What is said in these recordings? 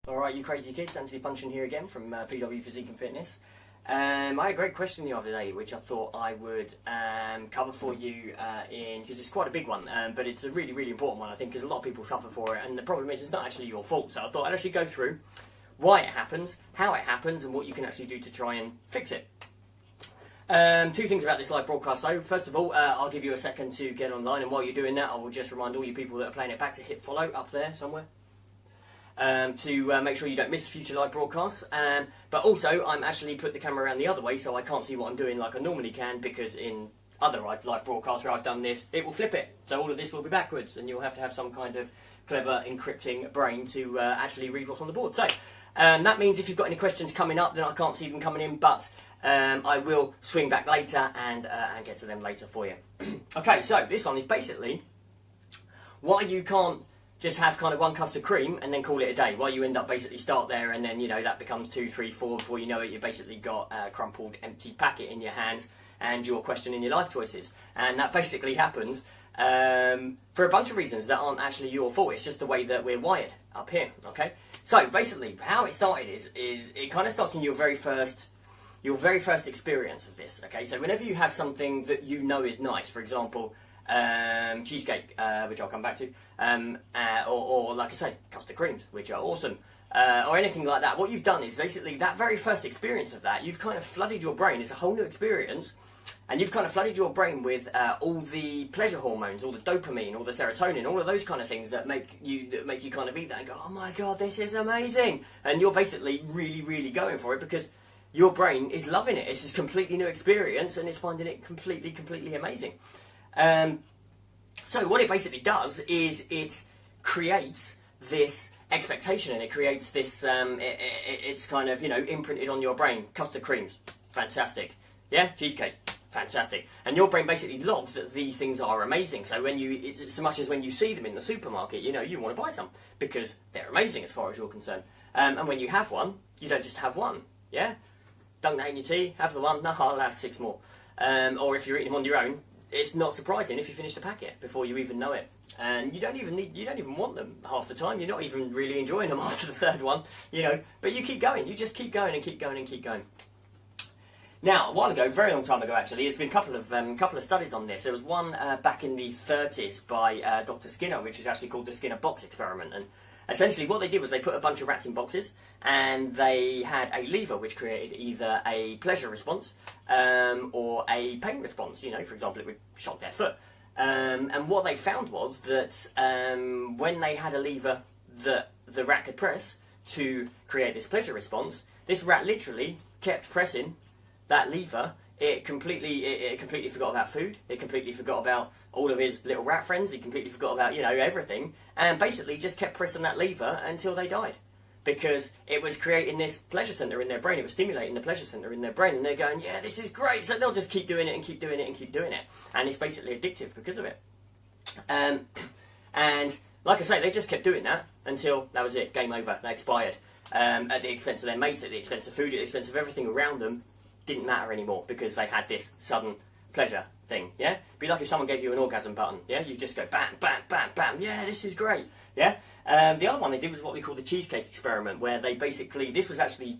Alright, you crazy kids, Anthony Punchin here again from PW Physique and Fitness. I had a great question the other day which I thought I would cover for you because it's quite a big one, but it's a really, really important one I think, because a lot of people suffer for it, and the problem is it's not actually your fault. So I thought I'd actually go through why it happens, how it happens, and what you can actually do to try and fix it. Two things about this live broadcast. So first of all, I'll give you a second to get online, and while you're doing that I will just remind all you people that are playing it back to hit follow up there somewhere. To make sure you don't miss future live broadcasts, but also I'm actually put the camera around the other way so I can't see what I'm doing like I normally can, because in other live broadcasts where I've done this, it will flip it, so all of this will be backwards and you'll have to have some kind of clever encrypting brain to actually read what's on the board. So that means if you've got any questions coming up, then I can't see them coming in, but I will swing back later and get to them later for you. Okay, so this one is basically why you can't just have kind of one custard cream and then call it a day. Why you end up basically start there and then, you know, that becomes 2, 3, 4, before you know it, you basically got a crumpled empty packet in your hands and you're questioning your life choices. And that basically happens for a bunch of reasons that aren't actually your fault. It's just the way that we're wired up here, okay? So basically how it started is it kind of starts in your very first experience of this, okay? So whenever you have something that you know is nice, for example, cheesecake, which I'll come back to, or like I say, custard creams, which are awesome, or anything like that. What you've done is basically that very first experience of that, you've kind of flooded your brain. It's a whole new experience, and you've kind of flooded your brain with all the pleasure hormones, all the dopamine, all the serotonin, all of those kind of things that make you kind of eat that and go, oh my god, this is amazing, and you're basically really, really going for it because your brain is loving it. It's this completely new experience, and it's finding it completely, completely amazing. So what it basically does is it creates this expectation, and it creates this, it's kind of, you know, imprinted on your brain. Custard creams, fantastic. Yeah, cheesecake, fantastic. And your brain basically logs that these things are amazing. So when it's so much as when you see them in the supermarket, you know, you want to buy some because they're amazing as far as you're concerned. And when you have one, you don't just have one, yeah? Dunk that in your tea, have the one, no, I'll have 6 more. Or if you're eating them on your own, it's not surprising if you finish the packet before you even know it, and you don't even want them half the time. You're not even really enjoying them after the 3rd one, you know. But you keep going. You just keep going and keep going and keep going. Now, a while ago, very long time ago actually, there's been a couple of studies on this. There was one back in the 30s by Dr. Skinner, which is actually called the Skinner box experiment. And essentially what they did was they put a bunch of rats in boxes, and they had a lever which created either a pleasure response or a pain response. You know, for example, it would shock their foot. And what they found was that when they had a lever that the rat could press to create this pleasure response, this rat literally kept pressing that lever. It completely forgot about food. It completely forgot about all of his little rat friends. It completely forgot about, you know, everything, and basically just kept pressing that lever until they died, because it was creating this pleasure center in their brain. It was stimulating the pleasure center in their brain, and they're going, yeah, this is great. So they'll just keep doing it and keep doing it and keep doing it, and it's basically addictive because of it. And like I say, they just kept doing that until that was it. Game over. They expired at the expense of their mates, at the expense of food, at the expense of everything around them. Didn't matter anymore because they had this sudden pleasure thing, yeah? Be like if someone gave you an orgasm button, yeah? You just go bam, bam, bam, bam, yeah, this is great, yeah? The other one they did was what we call the cheesecake experiment, where they basically, this was actually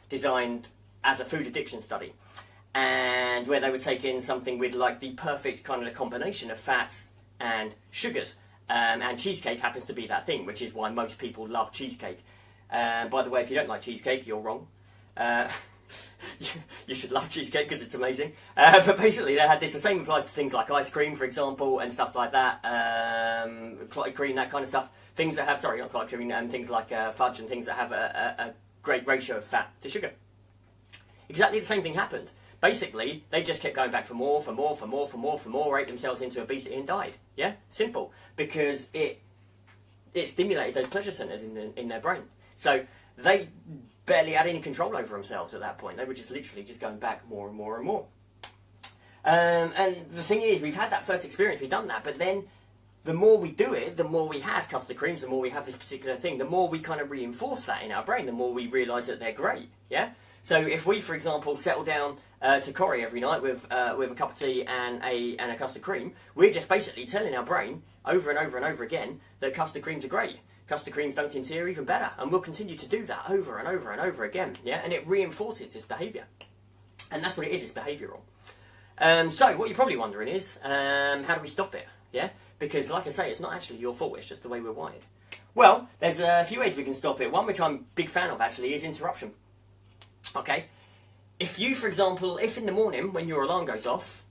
designed as a food addiction study, and where they would take in something with like the perfect kind of combination of fats and sugars, and cheesecake happens to be that thing, which is why most people love cheesecake. By the way, if you don't like cheesecake, you're wrong. You should love cheesecake because it's amazing. But basically they had this, the same applies to things like ice cream, for example, and stuff like that, clotted cream, that kind of stuff. Things that have, sorry, not clotted cream, and things like fudge and things that have a great ratio of fat to sugar. Exactly the same thing happened. Basically, they just kept going back for more, ate themselves into obesity and died. Yeah? Simple. Because it stimulated those pleasure centers in their brain. So they barely had any control over themselves at that point. They were just literally just going back more and more and more. And the thing is, we've had that first experience, we've done that, but then the more we do it, the more we have custard creams, the more we have this particular thing, the more we kind of reinforce that in our brain, the more we realise that they're great, yeah? So if we, for example, settle down to curry every night with a cup of tea and a custard cream, we're just basically telling our brain over and over and over again that custard creams are great. custard creams dunked in tea are even better, and we'll continue to do that over and over and over again, yeah, and it reinforces this behaviour. And that's what it is, it's behavioural. So, what you're probably wondering is, how do we stop it, yeah? Because, like I say, it's not actually your fault, it's just the way we're wired. Well, there's a few ways we can stop it. One, which I'm a big fan of, actually, is interruption. Okay? If you, for example, if in the morning, when your alarm goes off,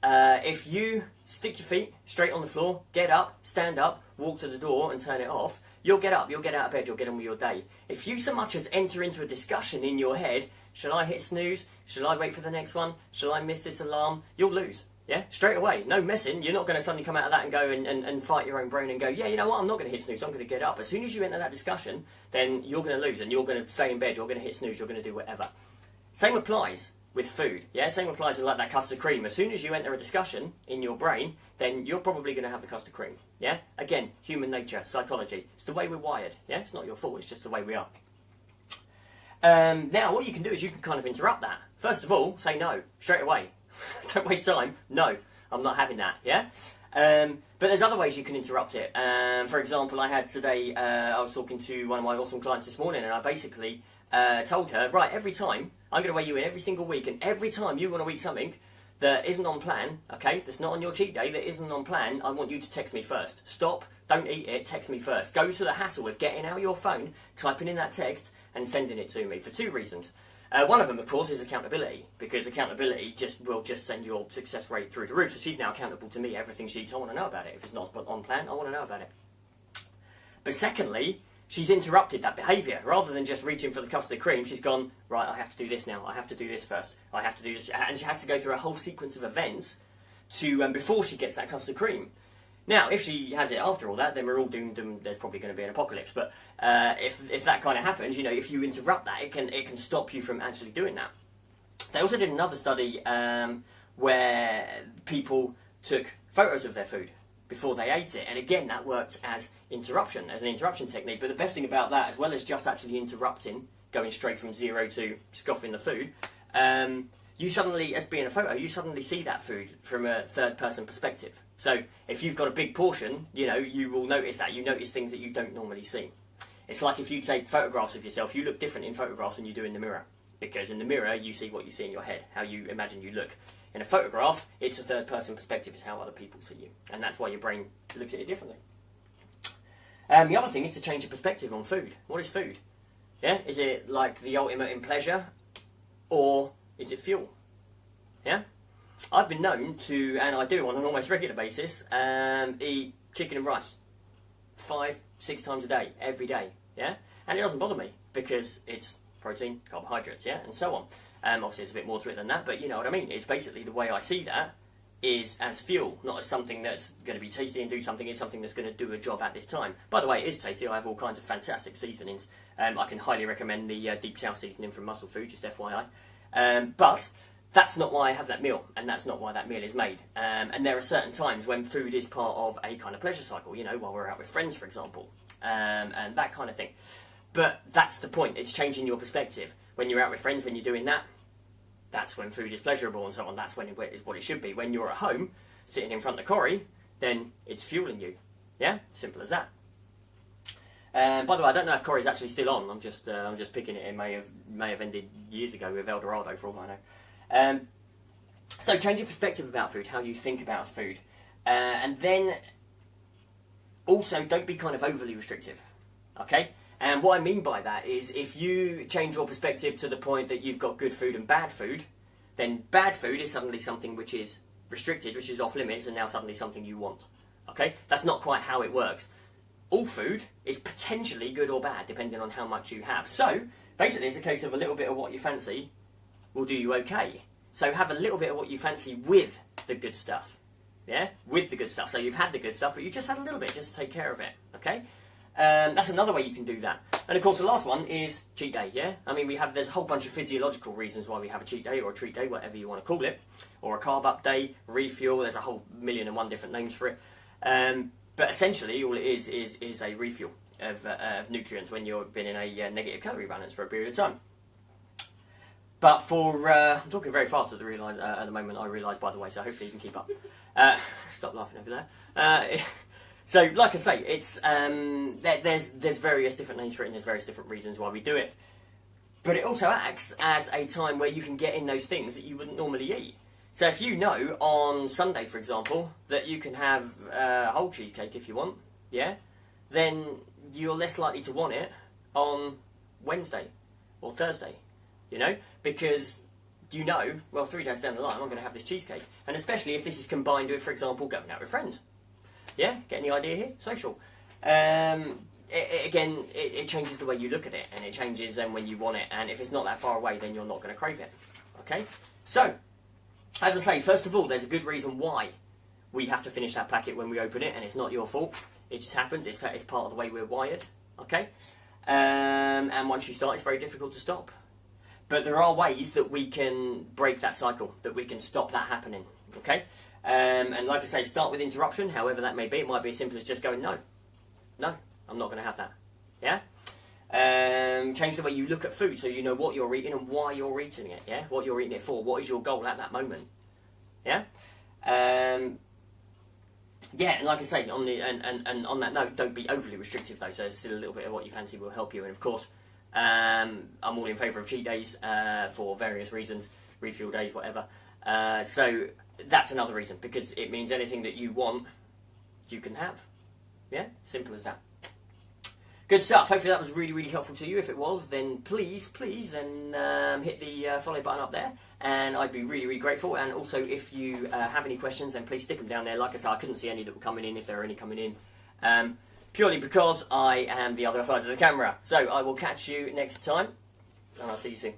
if you stick your feet straight on the floor, get up, stand up, walk to the door and turn it off, you'll get up, you'll get out of bed, you'll get on with your day. If you so much as enter into a discussion in your head, shall I hit snooze? Shall I wait for the next one? Shall I miss this alarm? You'll lose. Yeah? Straight away. No messing. You're not going to suddenly come out of that and go and fight your own brain and go, yeah, you know what, I'm not going to hit snooze, I'm going to get up. As soon as you enter that discussion, then you're going to lose and you're going to stay in bed, you're going to hit snooze, you're going to do whatever. Same applies with food, yeah? Same applies with like that custard cream. As soon as you enter a discussion in your brain, then you're probably going to have the custard cream, yeah? Again, human nature, psychology. It's the way we're wired, yeah? It's not your fault, it's just the way we are. Now, what you can do is you can kind of interrupt that. First of all, say no, straight away. Don't waste time. No, I'm not having that, yeah? But there's other ways you can interrupt it. For example, I had today, I was talking to one of my awesome clients this morning, and I basically told her, right, every time, I'm going to weigh you in every single week, and every time you want to eat something that isn't on plan, okay, that's not on your cheat day, that isn't on plan, I want you to text me first. Stop, don't eat it, text me first. Go to the hassle of getting out your phone, typing in that text, and sending it to me for two reasons. One of them, of course, is accountability, because accountability will just send your success rate through the roof. So she's now accountable to me. Everything she eats, I want to know about it. If it's not on plan, I want to know about it. But secondly, she's interrupted that behaviour. Rather than just reaching for the custard cream, she's gone, right, I have to do this now. I have to do this first. I have to do this. And she has to go through a whole sequence of events to before she gets that custard cream. Now, if she has it after all that, then we're all doomed and there's probably going to be an apocalypse. But if that kind of happens, you know, if you interrupt that, it can stop you from actually doing that. They also did another study where people took photos of their food before they ate it. And again, that worked as an interruption technique. But the best thing about that, as well as just actually interrupting, going straight from zero to scoffing the food, you suddenly, as being a photo, you suddenly see that food from a third-person perspective. So if you've got a big portion, you know, you will notice that. You notice things that you don't normally see. It's like if you take photographs of yourself, you look different in photographs than you do in the mirror. Because in the mirror, you see what you see in your head, how you imagine you look. In a photograph, it's a third-person perspective. It's how other people see you. And that's why your brain looks at it differently. The other thing is to change your perspective on food. What is food? Yeah? Is it like the ultimate in pleasure? Or is it fuel? Yeah? I've been known to, and I do on an almost regular basis, eat chicken and rice 5-6 times a day, every day, yeah? And it doesn't bother me, because it's protein, carbohydrates, yeah, and so on. Obviously there's a bit more to it than that, but you know what I mean. It's basically the way I see that is as fuel, not as something that's going to be tasty and do something. It's something that's going to do a job at this time. By the way, it is tasty. I have all kinds of fantastic seasonings. I can highly recommend the deep south seasoning from Muscle Food, just FYI. But that's not why I have that meal, and that's not why that meal is made. And there are certain times when food is part of a kind of pleasure cycle, you know, while we're out with friends, for example, and that kind of thing. But that's the point. It's changing your perspective. When you're out with friends, when you're doing that, that's when food is pleasurable and so on. That's when it is what it should be. When you're at home, sitting in front of the corrie, then it's fueling you. Yeah? Simple as that. By the way, I don't know if Corrie's actually still on. I'm just picking it. It may have ended years ago with El Dorado, for all I know. So change your perspective about food, how you think about food, and then also don't be kind of overly restrictive. Okay. And what I mean by that is if you change your perspective to the point that you've got good food and bad food, then bad food is suddenly something which is restricted, which is off limits, and now suddenly something you want. Okay? That's not quite how it works. All food is potentially good or bad, depending on how much you have. So, basically it's a case of a little bit of what you fancy will do you okay. So have a little bit of what you fancy with the good stuff. Yeah? With the good stuff. So you've had the good stuff, but you just had a little bit just to take care of it. Okay? That's another way you can do that. And of course the last one is cheat day, yeah? I mean, there's a whole bunch of physiological reasons why we have a cheat day or a treat day, whatever you want to call it. Or a carb up day, refuel, there's a whole 1,000,001 different names for it. But essentially all it is a refuel of nutrients when you've been in a negative calorie balance for a period of time. But for, I'm talking very fast at the moment, I realise, by the way, so hopefully you can keep up. Stop laughing over there. So, like I say, it's there's various different names for it, and there's various different reasons why we do it. But it also acts as a time where you can get in those things that you wouldn't normally eat. So if you know on Sunday, for example, that you can have a whole cheesecake if you want, yeah, then you're less likely to want it on Wednesday or Thursday, you know, because you know, well, 3 days down the line, I'm going to have this cheesecake. And especially if this is combined with, for example, going out with friends. Yeah, get any idea here? Social. It changes the way you look at it, and it changes then when you want it, and if it's not that far away, then you're not going to crave it. Okay? So, as I say, first of all, there's a good reason why we have to finish that packet when we open it, and it's not your fault. It just happens. It's part of the way we're wired. Okay? And once you start, it's very difficult to stop. But there are ways that we can break that cycle, that we can stop that happening. Okay? And like I say, start with interruption, however that may be. It might be as simple as just going, no, I'm not going to have that. Yeah? Change the way you look at food so you know what you're eating and why you're eating it. Yeah? What you're eating it for. What is your goal at that moment? Yeah? And like I say, on the and on that note, don't be overly restrictive though. So still a little bit of what you fancy will help you. And of course, I'm all in favour of cheat days for various reasons, refuel days, whatever. So that's another reason, because it means anything that you want, you can have. Yeah, simple as that. Good stuff. Hopefully that was really, really helpful to you. If it was, then please, then hit the follow button up there, and I'd be really, really grateful. And also, if you have any questions, then please stick them down there. Like I said, I couldn't see any that were coming in, if there are any coming in, purely because I am the other side of the camera. So I will catch you next time, and I'll see you soon.